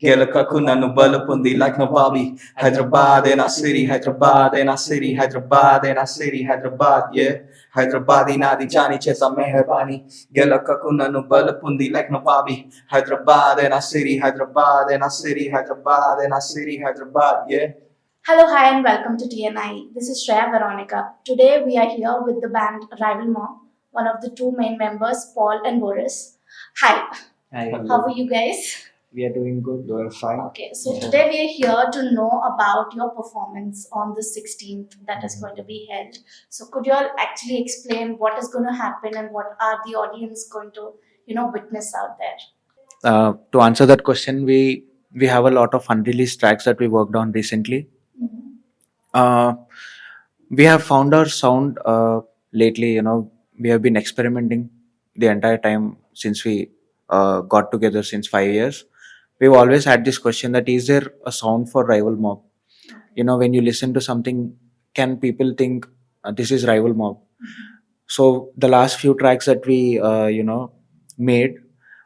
Gelakaku nanu balapundi like no Bobby. Hyderabad in our city, Hyderabad in our city, Hyderabad in our city, Hyderabad, yeah. Hyderabadi nadi jani chesa meherbani. Gelakaku nanu balapundi like no Bobby. Hyderabad in our city, Hyderabad in our city, Hyderabad in our city, Hyderabad, yeah. Hello, hi, and welcome to TNI. This is Shreya Veronica. Today we are here with the band Rival Mob, one of the two main members, Paul and Boris. Hi, Hi, how are you guys? we are doing good. We are fine. Okay, so today we are here to know about your performance on the 16th that is going to be held. So could you all actually explain what is going to happen and what are the audience going to, witness out there? To answer that question, we have a lot of unreleased tracks that we worked on recently. Uh, we have found our sound lately. We have been experimenting the entire time since we got together since 5 years. We've always had this question that is there a sound for Rival Mob? When you listen to something, can people think this is Rival Mob? So the last few tracks that we made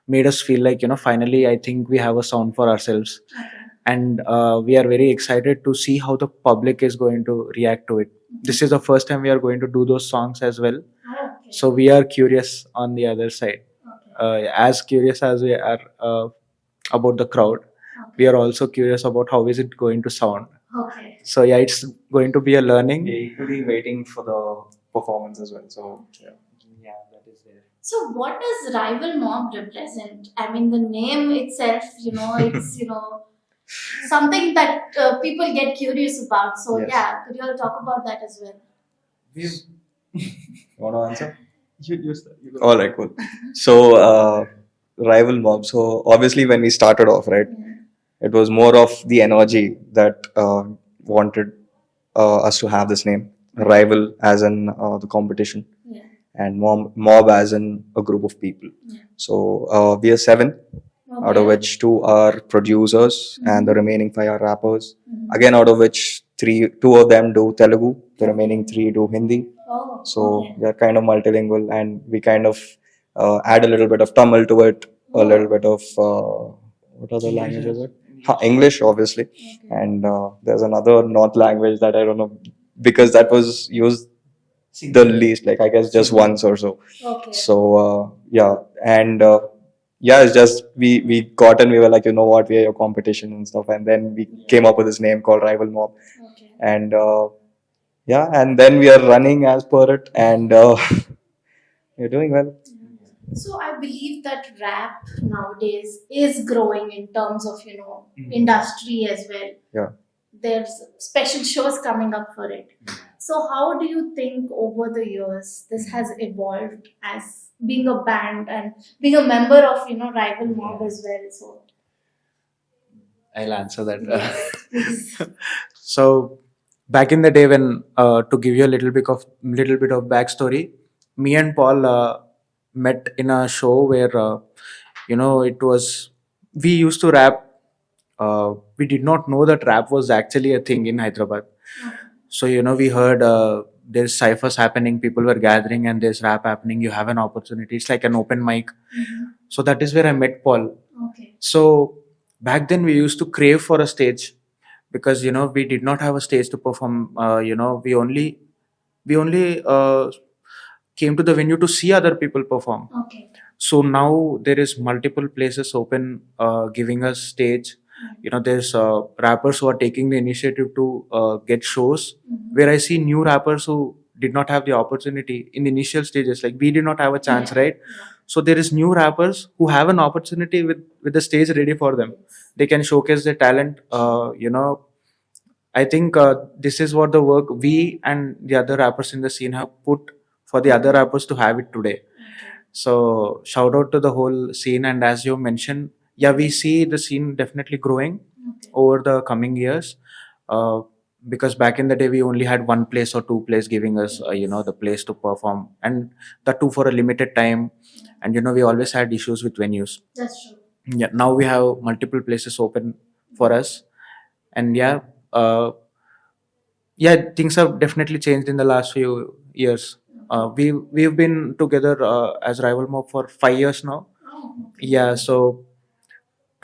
made us feel like finally I think we have a sound for ourselves, and we are very excited to see how the public is going to react to it. This is the first time we are going to do those songs as well, so we are curious on the other side. As curious as we are about the crowd, we are also curious about how is it going to sound. Okay. So yeah, it's going to be a learning. We're equally waiting for the performance as well. So Yeah, that is there. So what does Rival Mob represent? I mean, the name itself, it's, something that people get curious about. So Yes. yeah, could you all talk about that as well? you want to answer? You start. You go. All right, cool. So, rival mob. So obviously, when we started off, right, it was more of the energy that wanted us to have this name. Rival as in the competition, Yeah. and mob as in a group of people. Yeah. So we are seven, out of Okay. which two are producers and the remaining five are rappers. Mhm. Again, out of which two of them do Telugu, the remaining three do Hindi. Oh, So okay. we are kind of multilingual, and we kind of add a little bit of Tamil to it, a little bit of what other language is it? English, obviously, Okay. and there's another North language that I don't know because that was used the least, like I guess just once or so. Okay. So yeah, and yeah, it's just we got and we were like, you know what, we are your competition and stuff, and then we came up with this name called Rival Mob, Okay. and yeah, and then we are running as per it, and we're doing well. So I believe that rap nowadays is growing in terms of industry as well. Yeah. There's special shows coming up for it. So how do you think over the years this has evolved as being a band and being a member of Rival Mob as well? So I'll answer that. yes, please. So back in the day, when to give you a little bit of backstory, me and Paul met in a show where it was we used to rap. We did not know that rap was actually a thing in Hyderabad. So we heard there's ciphers happening, people were gathering, and there's rap happening. You have an opportunity. It's like an open mic. Mhm. So that is where I met Paul. Okay. So back then we used to crave for a stage because we did not have a stage to perform. We only came to the venue to see other people perform. Okay. So now there is multiple places open, giving us stage. There's rappers who are taking the initiative to get shows Mhm. where I see new rappers who did not have the opportunity in the initial stages. Like we did not have a chance, Yeah. right? So there is new rappers who have an opportunity with the stage ready for them. They can showcase their talent. I think this is what the work we and the other rappers in the scene have put for the other rappers to have it today. So shout out to the whole scene. And as you mentioned, yeah, we see the scene definitely growing Okay. over the coming years. Uh, because back in the day, we only had one place or two place giving us, the place to perform, and that too for a limited time. And we always had issues with venues. That's true. Yeah, now we have multiple places open for us, and yeah, things have definitely changed in the last few years. We've been together as Rival Mob for 5 years now. Oh, okay. Yeah, so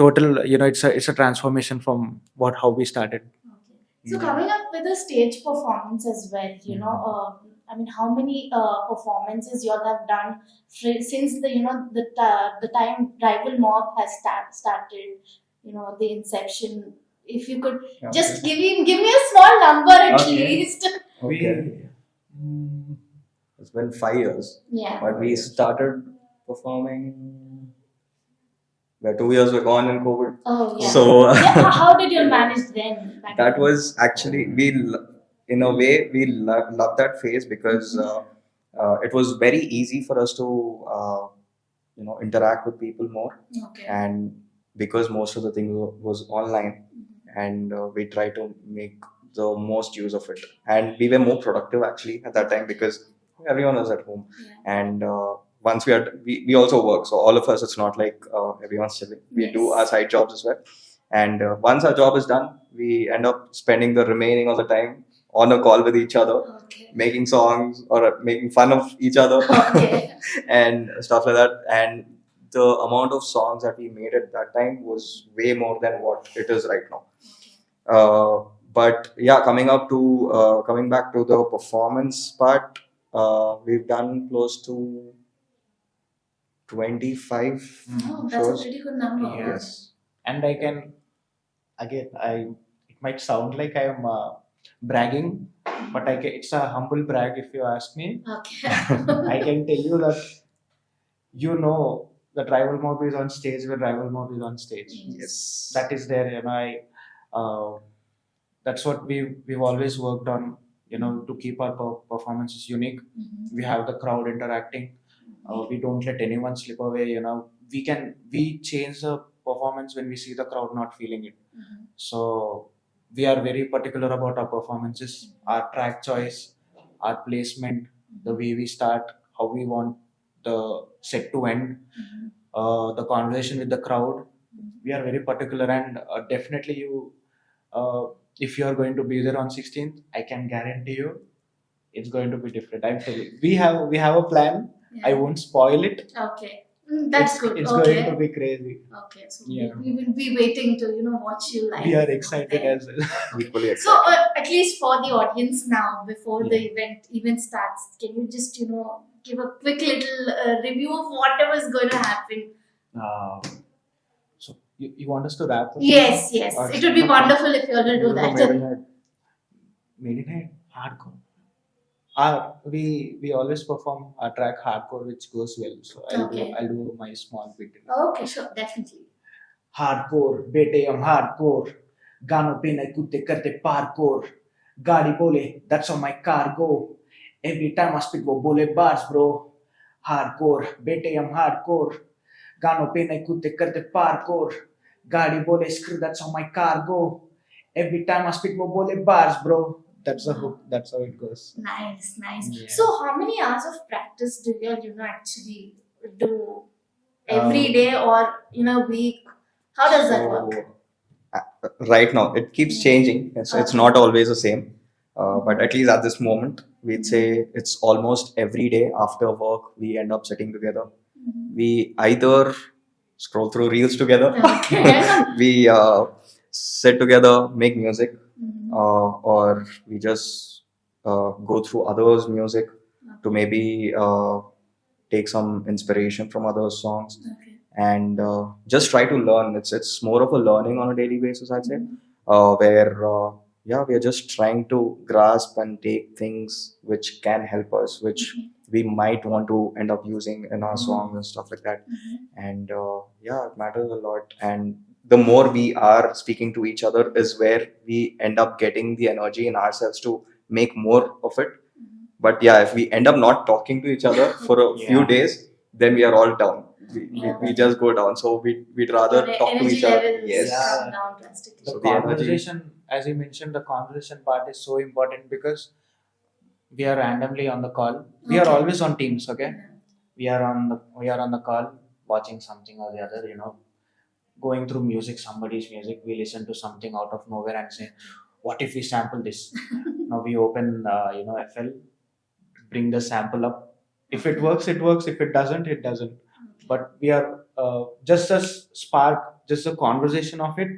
total, it's a transformation from how we started. Okay. So coming up with a stage performance as well, I mean, how many performances you all have done since the time Rival Mob has started, the inception. If you could just give me a small number at Okay. least. Okay. Mm, It's been 5 years, Yeah. but we started performing. Where 2 years were gone in COVID. Oh yeah. So Yeah. How did you manage then? Back that then? was actually in a way we loved that phase because it was very easy for us to interact with people more, Okay. and because most of the thing was online, and we try to make the most use of it, and we were more productive actually at that time because everyone was at home, Yeah. and once we also work, so all of us, it's not like everyone's chilling, we do Yes. our side jobs as well, and once our job is done, we end up spending the remaining of the time on a call with each other, Okay. making songs or making fun of each other Okay. and stuff like that. And the amount of songs that we made at that time was way more than what it is right now. But yeah, coming back to the performance part, we've done close to 25 Oh, that's a shows. pretty good number. Yeah. Yes. and I can, again, it might sound like I am bragging, but it's a humble brag if you ask me. Okay. I can tell you that that Rival Mob is on stage when Rival Mob is on stage. Yes. That is there, that's what we've always worked on, to keep our performances unique. Mhm. We have the crowd interacting. We don't let anyone slip away. We change the performance when we see the crowd not feeling it. Mhm. So we are very particular about our performances, our track choice, our placement, the way we start, how we want the set to end, Mhm. the conversation with the crowd. We are very particular, and definitely if you are going to be there on 16th, I can guarantee you it's going to be different. I'm telling you. We have a plan. I Yeah. won't spoil it. Okay. That's good. It's Okay. going to be crazy. Okay. So Yeah. we will be waiting to watch you live. We are excited there. as well. Equally So excited. at least for the audience now, before the Yeah. event even starts, can you just give a quick little review of whatever is going to happen? So you want us to wrap up? Yes, yes. Or- It would be wonderful if you all will do that. Maidenhead, hardcore. We always perform our track hardcore, which goes well. So Okay. I'll do my small bit. Okay, sure, definitely. Hardcore, bete, I'm hardcore. Gano pe nahi kutte karte parkour. Gaadi bole, that's how my car go. Every time I speak, wo bole bars, bro. Hardcore, bete, I'm hardcore. Gano pe nahi kutte karte parkour. Gaadi bole, screw, that's how my car go. Every time I speak, wo bole bars, bro. That's the hook. That's how it goes. Nice, nice. Yeah. So how many hours of practice do you actually do every day or in a week? How does that work? Right now, it keeps changing. It's Okay. not always the same. But at least at this moment, we'd say it's almost every day after work, we end up sitting together. Mhm. We either scroll through reels together, Okay. we sit together, make music, Mhm. or we just go through others' music to maybe take some inspiration from other songs, Okay. and just try to learn. It's more of a learning on a daily basis, I'd say, Mhm. where yeah, we are just trying to grasp and take things which can help us, which Mhm. we might want to end up using in our Mhm. songs and stuff like that. Mhm. And yeah, it matters a lot. And the more we are speaking to each other is where we end up getting the energy in ourselves to make more of it. Mhm. But yeah, if we end up not talking to each other for a few Yeah. days, then we are all down. We just go down. So we'd rather Your talk to energy each other. levels Yes. come down drastically. The So the energy- conversation, as you mentioned, the conversation part is so important because we are randomly on the call. We are Okay. always on Teams, okay? Yeah. We are on the call, watching something or the other, going through music, somebody's music. We listen to something out of nowhere and say, "What if we sample this?" Now we open, FL, bring the sample up. If it works, it works. If it doesn't, it doesn't. Okay. But we are just a spark, just the conversation of it.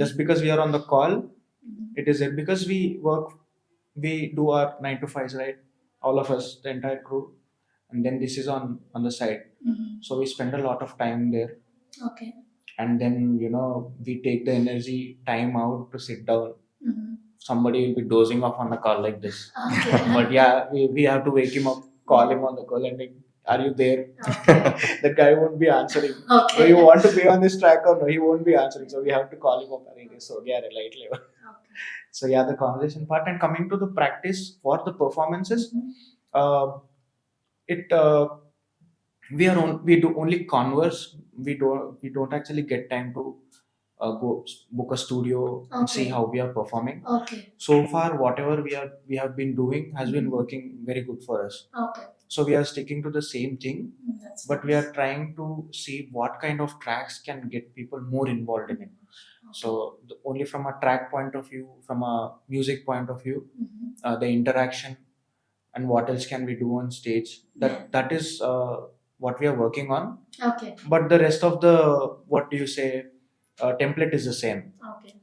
Just because we are on the call, it is it, because we do our 9 to 5s, right? All of us, the entire crew, and then this is on the side. So we spend a lot of time there, Okay. and then we take the energy time out to sit down. Somebody will be dozing off on the call like this. Okay. But yeah, we have to wake him up, call him on the call, and like, are you there? Okay. That guy won't be answering. Okay. So you want to be on this track or no? He won't be answering. So we have to call him up. So yeah, light level. Okay. So yeah, the conversation part. And coming to the practice for the performances, it we do only converse. We don't actually get time to go book a studio and see Okay. how we are performing. Okay. So far, whatever we have been doing has been working very good for us. Okay. So we are sticking to the same thing, That's but we nice. are trying to see what kind of tracks can get people more involved in it. So only from a track point of view, from a music point of view, the interaction and what else can we do on stage, that is what we are working on. Okay. But the rest of the, what do you say, template is the same. Okay.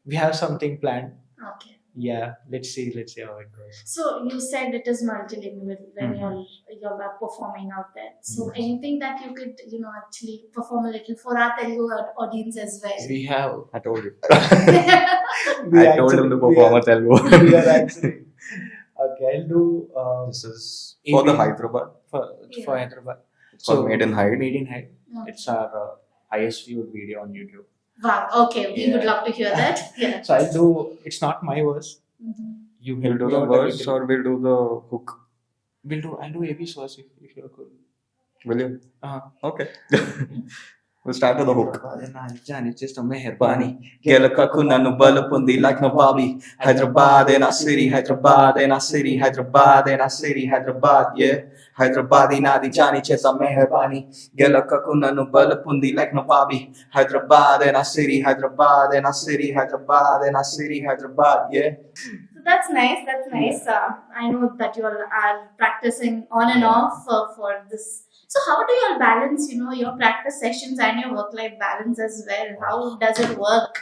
We have something planned. Okay. Yeah, let's see how it goes. So you said it is multilingual when you're performing out there. So anything that you could actually perform a little for our Telugu audience as well. We have I told you. we I told him to we perform are- a Telugu. we are actually okay. I'll do This is for the Evening. Hyderabad. for Yeah. Hyderabad. It's called Made in Hyde. Made in Hyde. Okay. It's our highest viewed video on YouTube. Wow. Okay. We would Yeah. love to hear that. Yeah. So I'll do. It's not my verse. You We'll help do me the out a verse little. or we'll do the hook. I'll do AB's verse if you're cool. Will you? Uh-huh. Okay. We'll start with the hook. Just a meher Bani, Gelakaku nanu balapundi like Nawabi. Hyderabad in a city, Hyderabad in a city, Hyderabad in a city, Hyderabad, yeah. Hyderabad inadi jani chesa meherbani. Gelakaku nanu balapundi like Nawabi. Hyderabad in a city, Hyderabad in a city, Hyderabad in a city, Hyderabad, yeah. So that's nice. That's nice. I know that you all are practicing on and off for this. So how do you all balance, your practice sessions and your work-life balance as well? How does it work?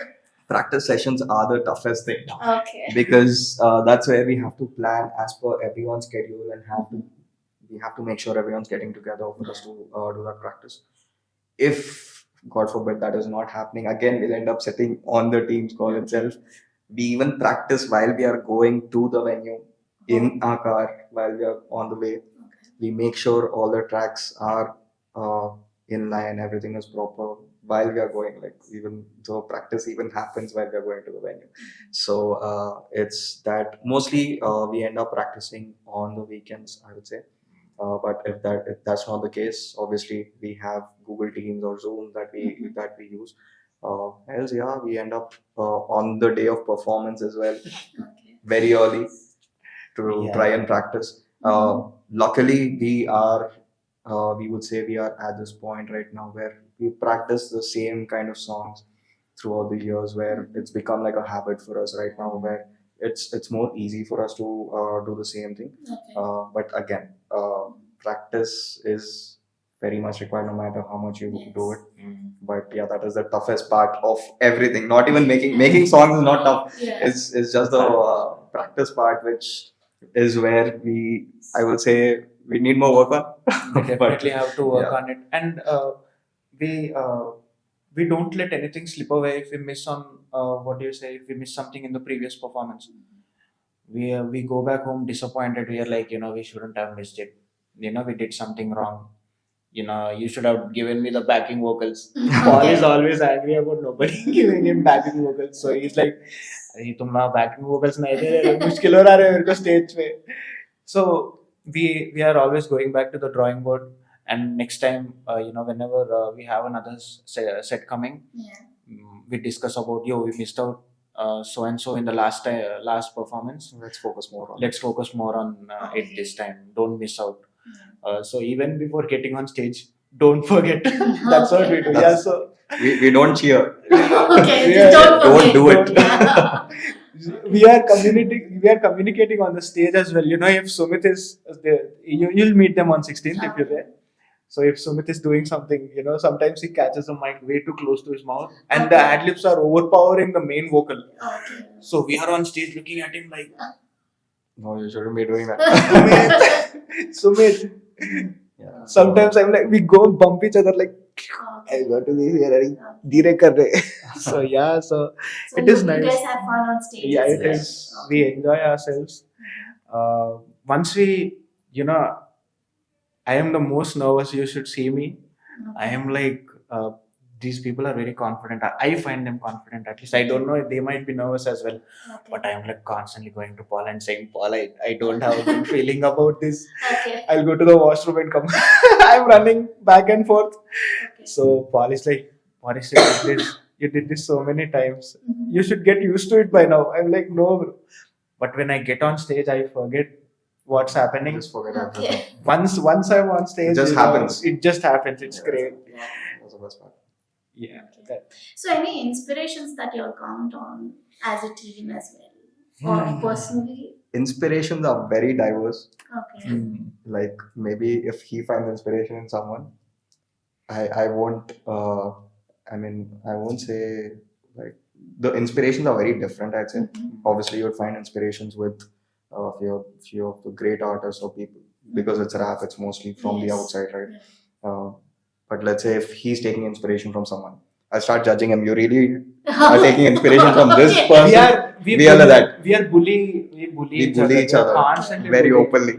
Practice sessions are the toughest thing Okay. because that's where we have to plan as per everyone's schedule and we have to make sure everyone's getting together for us to do that practice. If God forbid that is not happening, again we'll end up sitting on the team's call itself. We even practice while we are going to the venue in our car while we are on the way. We make sure all the tracks are in line, everything is proper while we are going. Like even the practice even happens while we are going to the venue. So it's that mostly we end up practicing on the weekends, I would say. But if that's not the case, obviously we have Google Teams or Zoom that we use. Else, yeah, we end up on the day of performance as well, Okay. very early to try and practice. Luckily, we would say we are at this point right now where we practice the same kind of songs throughout the years, where it's become like a habit for us right now, where it's more easy for us to do the same thing. Okay. But again, practice is very much required no matter how much you do it. But yeah, that is the toughest part of everything. Not even making songs is not tough. Yeah. It's just the practice part, which is where I would say we need more work on. We definitely have to work Yeah. on it, and we don't let anything slip away. If we miss on if we miss something in the previous performance, we go back home disappointed. We are like, we shouldn't have missed it. We did something wrong. You should have given me the backing vocals. Paul is always angry about nobody giving him backing vocals. So he's like, "अरे तुम ना backing vocals नहीं दे रहे, मुश्किल हो रहा है मेरे को stage पे." So we are always going back to the drawing board, and next time, whenever we have another set coming, Yeah. we discuss about, we missed out so and so in the last performance. Let's focus more on Let's focus more on it this time. Don't miss out. So even before getting on stage, don't forget. That's what we do. That's- So we don't cheer. Okay. We just are- don't forget. Don't do it. we are communicating on the stage as well. If Sumit is there, you'll meet them on 16th if you're there. So if Sumit is doing something, sometimes he catches the mic way too close to his mouth, and the ad libs are overpowering the main vocal. Okay. So we are on stage looking at him like, No, you shouldn't be doing that. Sumit. Yeah. Sometimes I'm like, we go and bump each other like, I got to be here. Dire kar rahe. So yeah, so it is you nice. guys have fun on stage. Yeah, as it well. is. We enjoy ourselves. Once we, I am the most nervous. You should see me. I am like, these people are very confident. I find them confident. At least I don't know. They might be nervous as well. Okay. But I am like constantly going to Paul and saying, Paul, I don't have a good feeling about this. Okay. I'll go to the washroom and come. I'm running back and forth. Okay. So Paul is like, Paris, you did this so many times. Mhm. You should get used to it by now. I'm like, no, bro. But when I get on stage, I forget what's happening. Just forget Okay. everything. Once I'm on stage, It just happens. It just happens. It's Yeah. great. That's the best part. Yeah. Okay. That- So, any inspirations that you'll count on as a team as well, or personally? Inspirations are very diverse. Okay. Like maybe if he finds inspiration in someone, I won't. I won't say like the inspirations are very different. I'd say. Mhm. Obviously, you'd find inspirations with few of the great artists or people because it's rap. It's mostly from the Yes. outside, right? But let's say if he's taking inspiration from someone, I start judging him. You really are taking inspiration from this Okay. person. We are that. We bully We bully each We are other constantly very bullying. openly.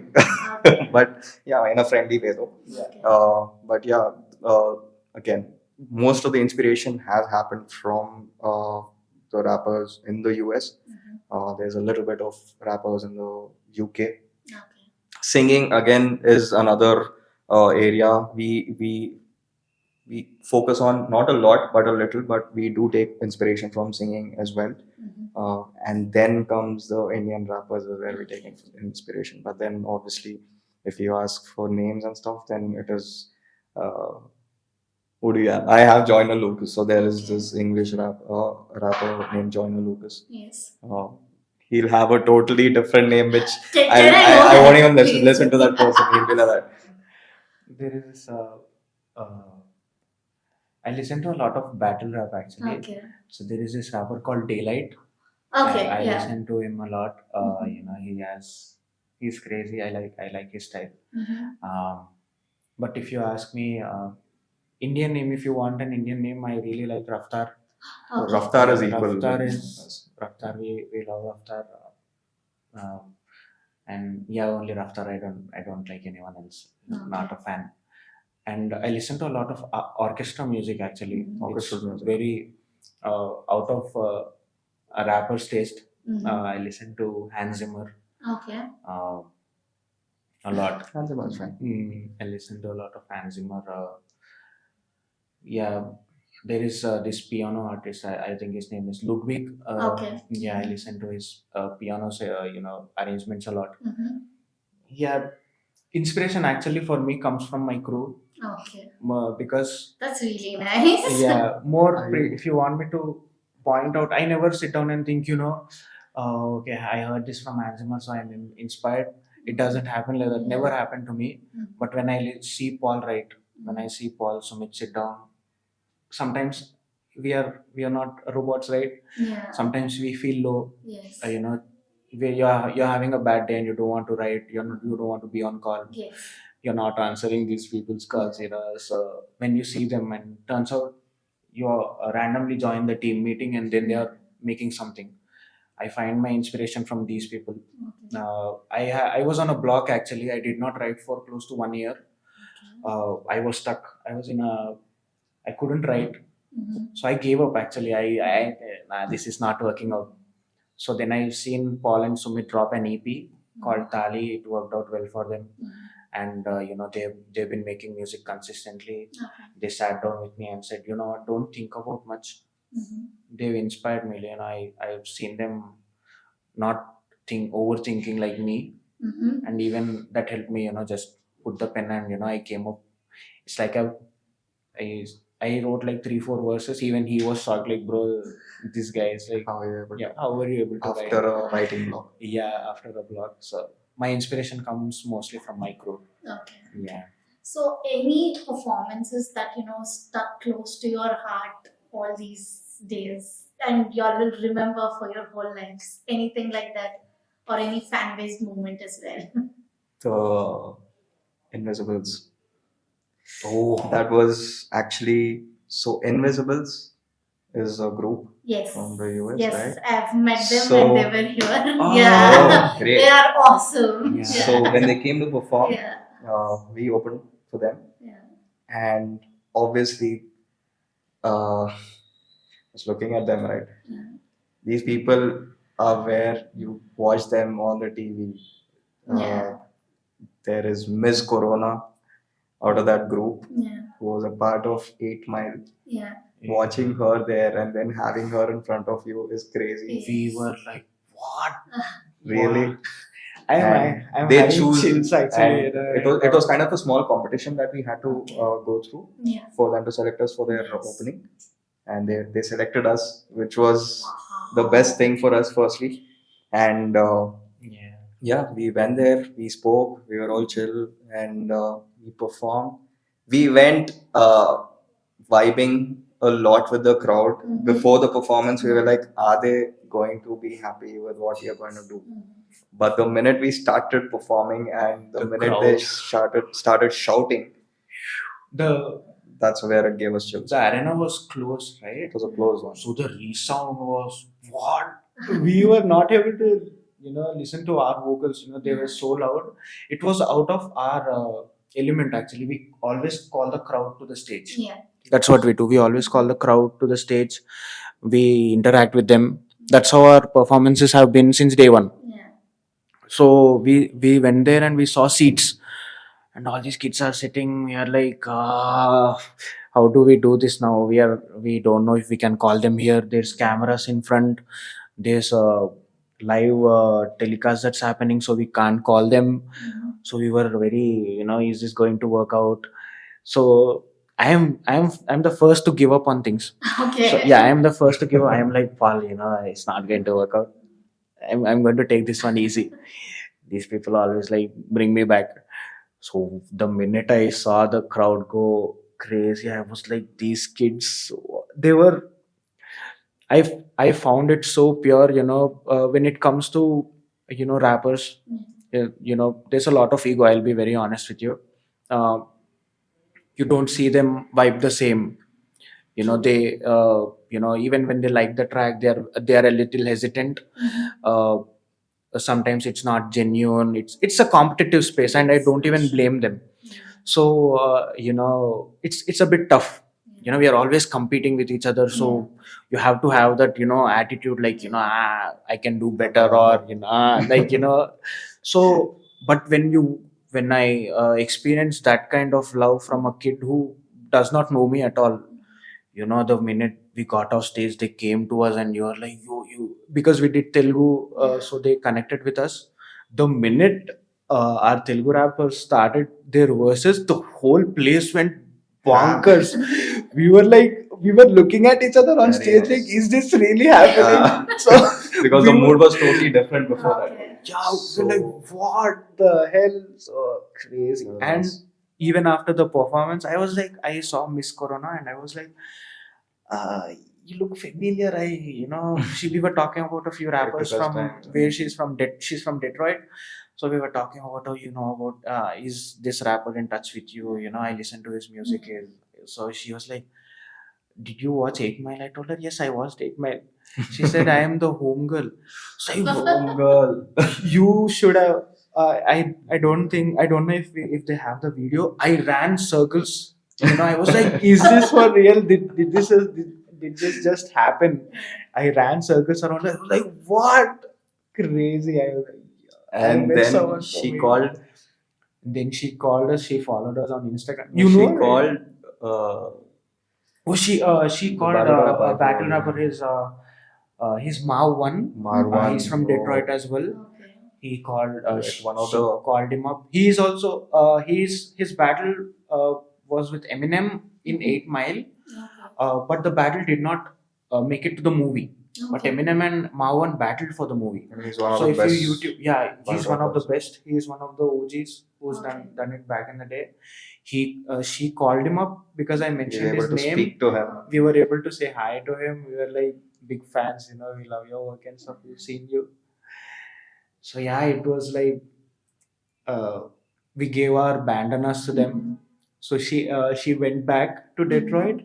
Okay. But yeah, in a friendly way though. Okay. But yeah, again, most of the inspiration has happened from the rappers in the US. Mhm. There's a little bit of rappers in the UK. Okay. Singing again is another area we focus on, not a lot but a little, but we do take inspiration from singing as well. Mhm. And then comes the Indian rappers where we take inspiration. But then obviously, if you ask for names and stuff, then it is who do you have? I have Joyner Lucas. So there is this English rapper named Joyner Lucas. Yes. He'll have a totally different name, which Can I I know I won't even that, please? listen to that person. He'll be like that. There is I listen to a lot of battle rap actually. Okay. So there is this rapper called Daylight. Okay. I Yeah. listen to him a lot. Mhm. He's crazy. I like his style. Mhm. But if you ask me, Indian name, if you want an Indian name, I really like Raftar. Okay. Raftar is equal. Raftar. We love Raftar. And yeah, only Raftar. I don't like anyone else. Okay. Not a fan. And I listen to a lot of orchestra music actually. Mhm. Orchestral It's music. very out of a rapper's taste. Mhm. I listen to Hans Zimmer Okay. a lot. Hans Zimmer's fine. I listen to a lot of Hans Zimmer. Yeah, there is this piano artist. I think his name is Ludwig. Okay. Yeah, I listen to his piano, arrangements a lot. Mhm. Yeah, inspiration actually for me comes from my crew Okay. because That's really nice. yeah, if you want me to point out, I never sit down and think, okay, I heard this from Hans Zimmer, so I'm inspired. It doesn't happen like that. Yeah. Never happened to me. Mhm. But when I see Paul write, when I see Paul Sumit sit down, sometimes we are not robots, right? Yeah. Sometimes we feel low. Yes. Where you're having a bad day and you don't want to write. You don't want to be on call. Yes. You're not answering these people's calls. So when you see them and turns out you randomly join the team meeting and then they are making something. I find my inspiration from these people. Okay. I was on a block actually. I did not write for close to 1 year. I was stuck. I couldn't write. Mhm. So I gave up actually. This is not working out. So then I've seen Paul and Sumit drop an EP called Tali. It worked out well for them. Mhm. And they've been making music consistently. Okay. They sat down with me and said, what, don't think about much. Mhm. They've inspired me. I've seen them not overthinking like me, Mhm. and even that helped me. Just put the pen and I came up. It's like I wrote like 3-4 verses. Even he was shocked, like, bro, this guy is like, How are you able to- how were you able to after write? a writing block? Yeah, after a block. So my inspiration comes mostly from my crew. Okay. Yeah. So, any performances that stuck close to your heart all these days, and you all will remember for your whole lives? Anything like that, or any fan based moment as well? The Invisibles. Oh, That was actually so. Invisibles is a group Yes. from the US, Yes, right? I've met them So- when they were here. Oh, Yeah. great. They are awesome. Yeah. So when they came to perform, Yeah. we opened for them, Yeah. and obviously, just looking at them, right? Yeah. These people are where you watch them on the TV. Yeah. There is Miss Corona out of that group Yeah. who was a part of 8 Mile. Yeah. Watching her there and then having her in front of you is crazy. we were like, what? Really. Wow. I'm They having choose, chills actually. and it was kind of a small competition that we had to go through Yeah. for them to select us for their Yes. opening, and they selected us, which was the best thing for us firstly. And Yeah. yeah, we went there, we spoke, we were all chill, and we performed. We went vibing a lot with the crowd. Mhm. Before the performance, we were like, are they going to be happy with what we are going to do? But the minute we started performing and the The minute they crowd. started shouting, The that's where it gave us chills. the arena was closed, right? It was a close one. So the resound was what? We were not able to, listen to our vocals. They were so loud. It was out of our element actually. We always call the crowd to the stage. Yeah. That's what we do. We always call the crowd to the stage. We interact with them. That's how our performances have been since day one. Yeah. So we went there and we saw seats, and all these kids are sitting. We are like, how do we do this now? We don't know if we can call them here. There's cameras in front. There's a live telecast that's happening, so we can't call them. Mhm. So we were very, is this going to work out? So I'm the first to give up on things. Okay. So yeah, I am the first to give up. I am like, Paul, it's not going to work out. I'm going to take this one easy. These people always like bring me back. So the minute I saw the crowd go crazy, I was like, these kids, they were. I found it so pure, when it comes to rappers. There's a lot of ego. I'll be very honest with you. Uh, you don't see them vibe the same. They even when they like the track, they are a little hesitant. Mhm. Sometimes it's not genuine. It's a competitive space, and I don't even blame them. So it's a bit tough. We are always competing with each other, so you have to have that attitude, like I can do better, or so. But when I experienced that kind of love from a kid who does not know me at all, the minute we got off stage, they came to us, and you are like, you because we did Telugu, so they connected with us. The minute our Telugu rappers started their verses, the whole place went bonkers. We were looking at each other on Very stage, nice. like, is this really happening? So Because we the mood were- was totally different before that. Okay. yeah, we So- were like, what the hell? So crazy. Yes. And even after the performance, I was like, I saw Miss Corona, and I was like, you look familiar. We were talking about a few rappers took us from back. where she's from Detroit. So we were talking about, about is this rapper in touch with you? I listen to his music. So she was like, did you watch 8 Mile? I told her, yes, I watched 8 Mile. She said, I am the home girl. So Home girl. you should have. I don't know if they have the video. I ran circles. I was like, is this for real? Did this just happen? I ran circles around. I was like, what? Crazy. I was like, And I met then someone from she India. called. Then she called us. She followed us on Instagram. She right? called. Oh, she called battle rapper. battle rapper. His Marwan. Marwan. He's from Detroit as well. Okay. He called One of she the- called him up. He is also his battle was with Eminem in 8 Mile, Okay. but the battle did not make it to the movie. But Okay. Eminem and Marwan battled for the movie. And he's one of So the if best. you YouTube, yeah, he's battle one of the rappers. best. He is one of the OGs who's Okay. done it back in the day. she called him up because I We mentioned were his able to name. speak to him. We were able to say hi to him. We were like big fans, we love your work and stuff. We've seen you. So yeah, it was like uh, we gave our bandanas to them. So she went back to Detroit,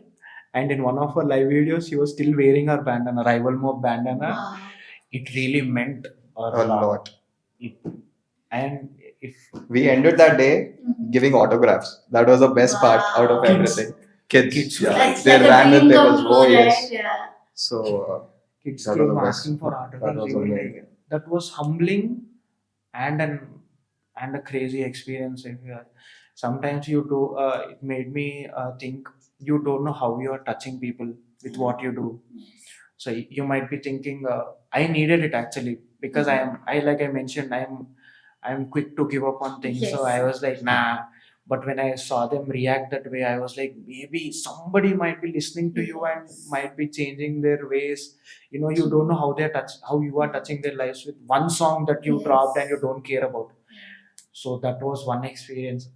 and in one of her live videos, she was still wearing her bandana, rival mob bandana. Wow. It really meant a A lot. It, and if We ended that day giving autographs. That was the best part out of Wow. everything. Kids, Kids yeah, That's they like a ran with dream come papers. true, Oh right? yes. Yeah. So kids that was came the best. asking for That autographs, was we were amazing. like, that was humbling and and a crazy experience. Sometimes you do. It made me think you don't know how you are touching people with what you do. So you might be thinking, I needed it actually because like I mentioned, I'm quick to give up on things. So Yes. I was like, nah. But when I saw them react that way, I was like, maybe somebody might be listening to you and might be changing their ways. You don't know how you are touching their lives with one song that you Yes. dropped and you don't care about. So that was one experience.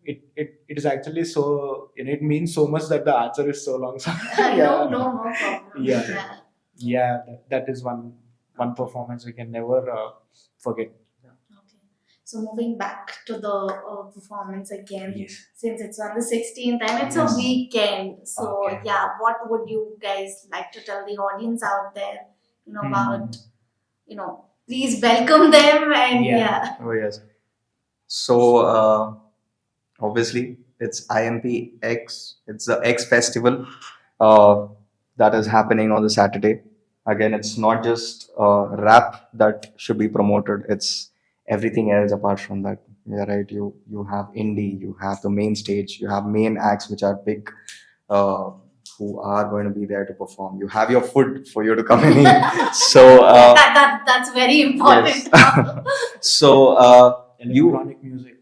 It is actually so, it means so much that the answer is so long. So No problem. Yeah. Yeah, that is one performance we can never forget. Okay. So moving back to the performance again, Yes. since it's on the 16th and it's Yes. a weekend. So Okay. yeah, what would you guys like to tell the audience out there, about, please welcome them and Yeah. yeah. Oh yes. So obviously it's IMPX. It's the X Festival that is happening on the Saturday. Again, it's not just rap that should be promoted. It's everything else apart from that. Yeah, right. You have indie. You have the main stage. You have main acts which are big. Uh, who are going to be there to perform. You have your food for you to come and eat. So That's very important. yes. So you Electronic music.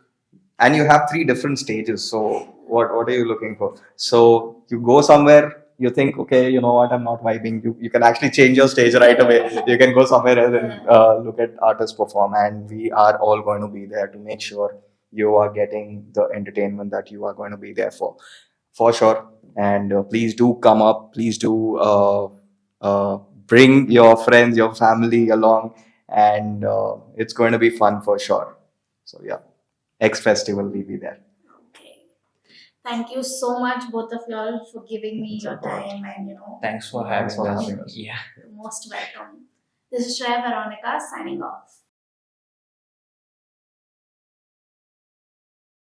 and you have three different stages. So what are you looking for? So you go somewhere, you think, okay, you know what, I'm not vibing. You can actually change your stage right away. You can go somewhere else and look at artists perform, and we are all going to be there to make sure you are getting the entertainment that you are going to be there for sure. And please do come up. Please do bring your friends, your family along, and it's going to be fun for sure. So yeah. X Festival will be there. Okay. Thank you so much, both of y'all, for giving me It's your okay. time and Thanks for Thanks having for us. having us. Yeah. you're most welcome. This is Shreya Veronica signing off.